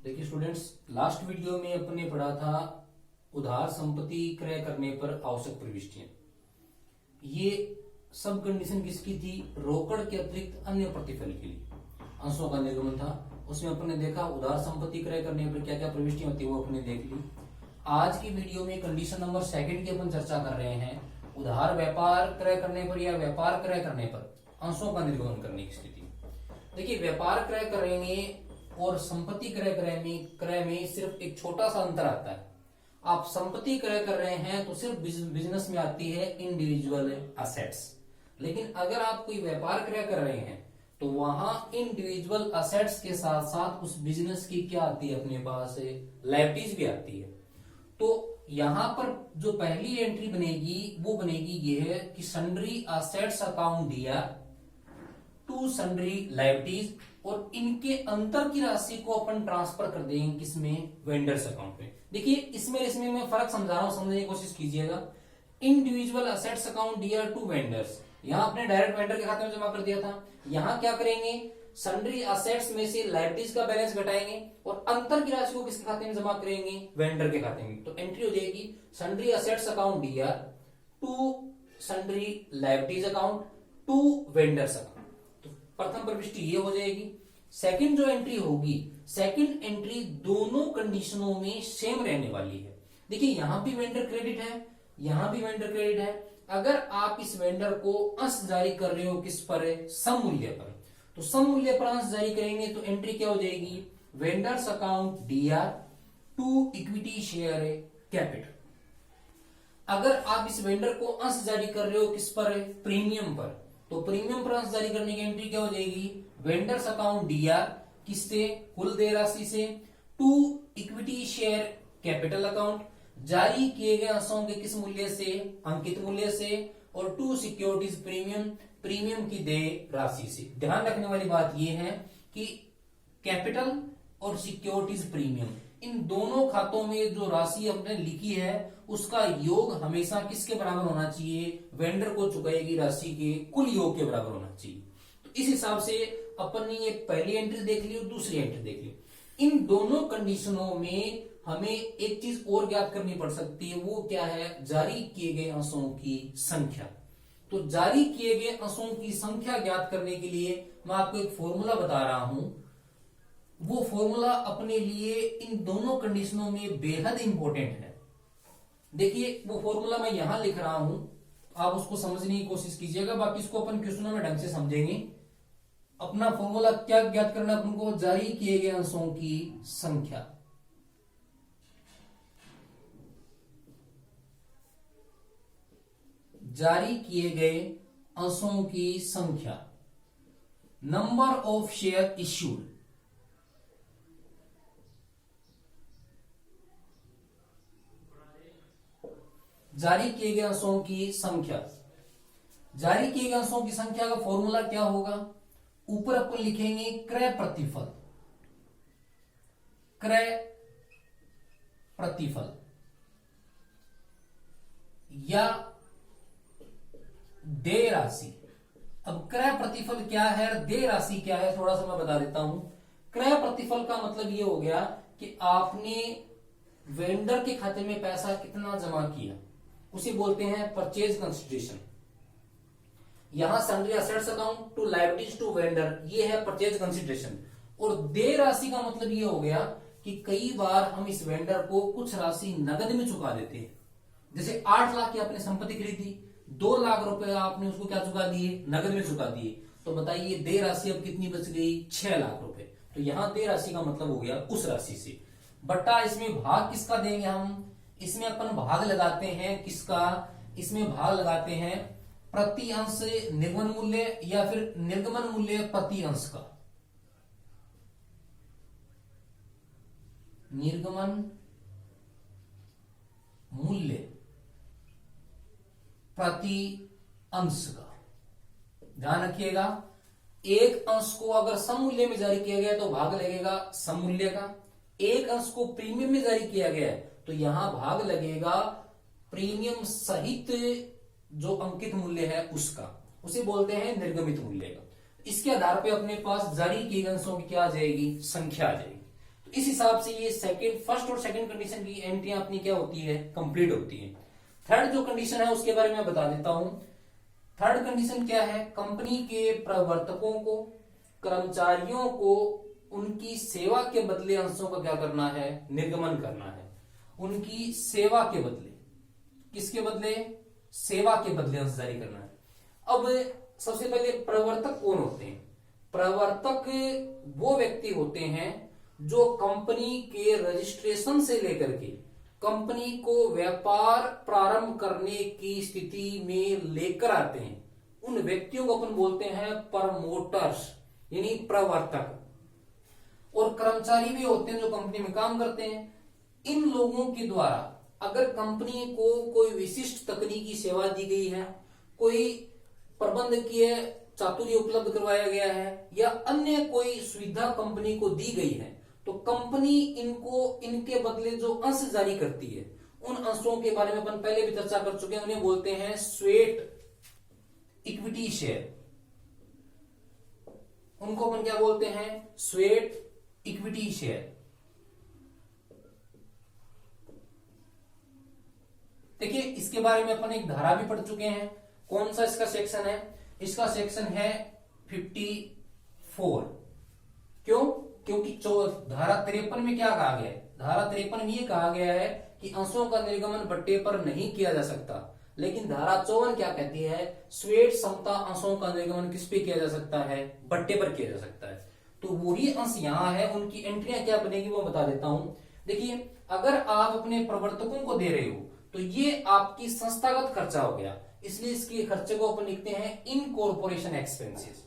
देखिए students, last video में अपने पढ़ा था उधार संपत्ति क्रय करने पर आवश्यक प्रविष्टियां। ये सब कंडीशन किसकी थी? रोकड़ के अतिरिक्त अन्य प्रतिफल के लिए अंशों का निर्गमन था। उसमें अपने देखा उधार संपत्ति क्रय करने पर क्या क्या प्रविष्टियां होती है, वो अपने देख ली। आज की वीडियो में कंडीशन नंबर 2 की अपन चर्चा कर रहे हैं। उधार व्यापार क्रय करने पर या व्यापार क्रय करने पर अंशों का निर्गमन करने की स्थिति। देखिए, व्यापार क्रय करेंगे और संपत्ति क्रय में सिर्फ एक छोटा सा अंतर आता है। आप संपत्ति क्रय कर रहे हैं तो सिर्फ बिजनेस में आती है इंडिविजुअल असेट्स, लेकिन अगर आप कोई व्यापार क्रय कर रहे हैं तो वहां इंडिविजुअल असेट्स के साथ साथ उस बिजनेस की क्या आती है, अपने पास लायबिलिटीज भी आती है। तो यहां पर जो पहली एंट्री बनेगी वो बनेगी ये है कि सन्ड्री असेट्स अकाउंट दिया टू सन्ड्री लायबिलिटीज, और इनके अंतर की राशि को अपन ट्रांसफर कर देंगे किसमें? वेंडर्स अकाउंट में। देखिए, इसमें मैं फर्क समझा रहा हूं, समझने की कोशिश कीजिएगा। इंडिविजुअल असेट्स अकाउंट दिया टू वेंडर्स, यहां आपने डायरेक्ट वेंडर के खाते में जमा कर दिया था। यहां क्या करेंगे? सन्ड्री असेट्स में से लायबिलिटीज का बैलेंस घटाएंगे और अंतर की राशि को किसके खाते में जमा करेंगे? वेंडर के खाते में। तो एंट्री हो जाएगी सन्ड्री असेट्स अकाउंट दिया to sundry liabilities account to vendors account. प्रथम प्रविष्टि ये हो जाएगी। सेकंड जो एंट्री होगी, सेकंड एंट्री दोनों कंडीशनों में सेम रहने वाली है। देखिए, यहां भी वेंडर क्रेडिट है, यहां भी वेंडर क्रेडिट है। अगर आप इस वेंडर को अंश जारी कर रहे हो किस पर? सम मूल्य पर। तो सम मूल्य पर अंश जारी करेंगे तो एंट्री क्या हो जाएगी? Vendors account DR to equity share capital. अगर आप इस वेंडर को अंश जारी कर रहे हो किस पर? प्रीमियम पर। तो प्रीमियम पर अंश जारी करने की एंट्री क्या हो जाएगी? वेंडर्स अकाउंट डीआर किससे? कुल देय राशि से, to equity share capital account, जारी किए गए अंशों के किस मूल्य से? अंकित मूल्य से, और टू सिक्योरिटीज प्रीमियम, प्रीमियम की देय राशि से। ध्यान रखने वाली बात यह है कि कैपिटल और सिक्योरिटीज प्रीमियम, इन दोनों खातों में जो राशि हमने लिखी है उसका योग हमेशा किसके बराबर होना चाहिए? वेंडर को चुकाई गई राशि के कुल योग के बराबर होना चाहिए। तो इस हिसाब से अपन ने ये पहली एंट्री देख ली और दूसरी एंट्री देख ली। इन दोनों कंडीशनों में हमें एक चीज और ज्ञात करनी पड़ सकती है, वो क्या है? जारी किए गए अंशों की संख्या। तो जारी किए गए अंशों की संख्या ज्ञात करने के लिए मैं आपको एक फॉर्मूला बता रहा हूं। वो फॉर्मूला अपने लिए इन दोनों कंडीशनों में बेहद इंपॉर्टेंट है। देखिए, वो फॉर्मूला मैं यहां लिख रहा हूं, आप उसको समझने की कोशिश कीजिएगा, बाकी इसको अपन क्वेश्चनों में ढंग से समझेंगे। अपना फॉर्मूला क्या ज्ञात करना है अपन को? जारी किए गए अंशों की संख्या। जारी किए गए अंशों की संख्या, नंबर ऑफ शेयर इश्यूड। जारी किए गए अंशों की संख्या। जारी किए गए अंशों की संख्या का फॉर्मूला क्या होगा? ऊपर अपन लिखेंगे क्रय प्रतिफल। क्रय प्रतिफल या देय राशि। अब क्रय प्रतिफल क्या है, देय राशि क्या है, थोड़ा सा मैं बता देता हूं। क्रय प्रतिफल का मतलब यह हो गया कि आपने वेंडर के खाते में पैसा कितना जमा किया, उसे बोलते हैं परचेज कंसिडरेशन। यहां sundry assets account to liabilities to vendor, ये है परचेज कंसिडरेशन। और देय राशि का मतलब ये हो गया कि कई बार हम इस वेंडर को कुछ राशि नगद में चुका देते हैं। जैसे 8 लाख की आपने संपत्ति खरीदी, 2 लाख रुपए आपने उसको क्या चुका दिए? नगद में चुका दिए। तो बताइए देय राशि अब कितनी बच गई? 6 लाख रुपए। तो यहां देय राशि का मतलब हो गया उस राशि से। बट्टा इसमें भाग किसका देंगे हम? इसमें अपन भाग लगाते हैं किसका? इसमें भाग लगाते हैं प्रति अंश निर्गमन मूल्य या फिर निर्गमन मूल्य प्रति अंश का। निर्गमन मूल्य प्रति अंश का। ध्यान रखिएगा, एक अंश को अगर सम मूल्य में जारी किया गया तो भाग लगेगा सम मूल्य का। एक अंश को प्रीमियम में जारी किया गया तो यहां भाग लगेगा प्रीमियम सहित जो अंकित मूल्य है उसका, उसे बोलते हैं निर्गमित मूल्य का। इसके आधार पे अपने पास जारी किए गए अंशों की क्या आ जाएगी? संख्या आ जाएगी। तो इस हिसाब से ये फर्स्ट और सेकंड कंडीशन की एंट्रियां अपनी क्या होती है, कंप्लीट होती है। थर्ड जो कंडीशन है उसके बारे में बता देता हूं। थर्ड कंडीशन क्या है, कंपनी के प्रवर्तकों को, कर्मचारियों को उनकी सेवा के बदले अंशों का क्या करना है, निर्गमन करना है। उनकी सेवा के बदले, किसके बदले, सेवा के बदले अंश जारी करना है। अब सबसे पहले प्रवर्तक कौन होते हैं? प्रवर्तक वो व्यक्ति होते हैं जो कंपनी के रजिस्ट्रेशन से लेकर के कंपनी को व्यापार प्रारंभ करने की स्थिति में लेकर आते हैं। उन व्यक्तियों को अपन बोलते हैं प्रमोटर्स, यानी प्रवर्तक। और कर्मचारी भी होते हैं जो कंपनी में काम करते हैं। इन लोगों के द्वारा अगर कंपनी को कोई विशिष्ट तकनीकी सेवा दी गई है, कोई प्रबंधकीय चातुर्य उपलब्ध करवाया गया है, या अन्य कोई सुविधा कंपनी को दी गई है, तो कंपनी इनको इनके बदले जो अंश जारी करती है, उन अंशों के बारे में अपन पहले भी चर्चा कर चुके हैं। उन्हें बोलते हैं स्वेट इक्विटी शेयर। उनको अपन क्या बोलते हैं, स्वेट इक्विटी शेयर। देखिए इसके बारे में अपन एक धारा भी पढ़ चुके हैं। कौन सा इसका सेक्शन है? इसका सेक्शन है 54। क्यों? क्योंकि धारा 53 में क्या कहा गया है? धारा 53 में ये कहा गया है कि अंशों का निर्गमन बट्टे पर नहीं किया जा सकता। लेकिन धारा 54 क्या कहती है? स्वेट समता अंशों का निर्गमन किस पे किया जा सकता है? बट्टे पर किया जा सकता है। तो वही अंश यहां है, उनकी एंट्रियां क्या बनेगी वो बता देता हूं। देखिए अगर आप अपने प्रवर्तकों को दे रहे हो तो ये आपकी संस्थागत खर्चा हो गया, इसलिए इसके खर्चे को अपन लिखते हैं इन कॉर्पोरेशन एक्सपेंसेस।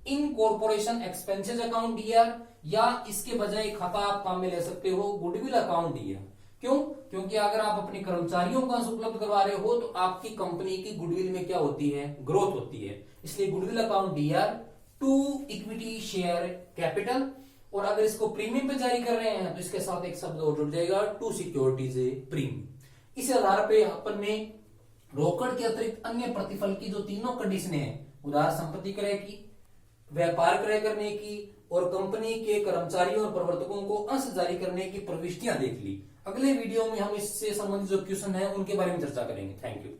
इन कॉर्पोरेशन एक्सपेंसेस अकाउंट ईयर, या इसके बजाय खाता आप काम में ले सकते हो गुडविल अकाउंट ईयर। क्यों? क्योंकि अगर आप अपने कर्मचारियों का अंश उपलब्ध करवा रहे हो तो आपकी कंपनी की गुडविल में क्या होती है? ग्रोथ होती है। इसलिए गुडविल अकाउंट ईयर टू इक्विटी शेयर कैपिटल। और अगर इसको प्रीमियम पे जारी कर रहे हैं तो इसके साथ एक शब्द और जुड़ जाएगा, टू सिक्योरिटीज प्रीमियम। इस आधार पे अपन ने रोकड़ के अतिरिक्त अन्य प्रतिफल की जो तीनों कंडीशनें हैं, उधार संपत्ति क्रय की, व्यापार क्रय करने की और कंपनी के कर्मचारियों और प्रवर्तकों को अंश जारी करने की प्रविष्टियां देख ली। अगले वीडियो में हम इससे संबंधित जो क्वेश्चन है उनके बारे में चर्चा करेंगे। Thank you.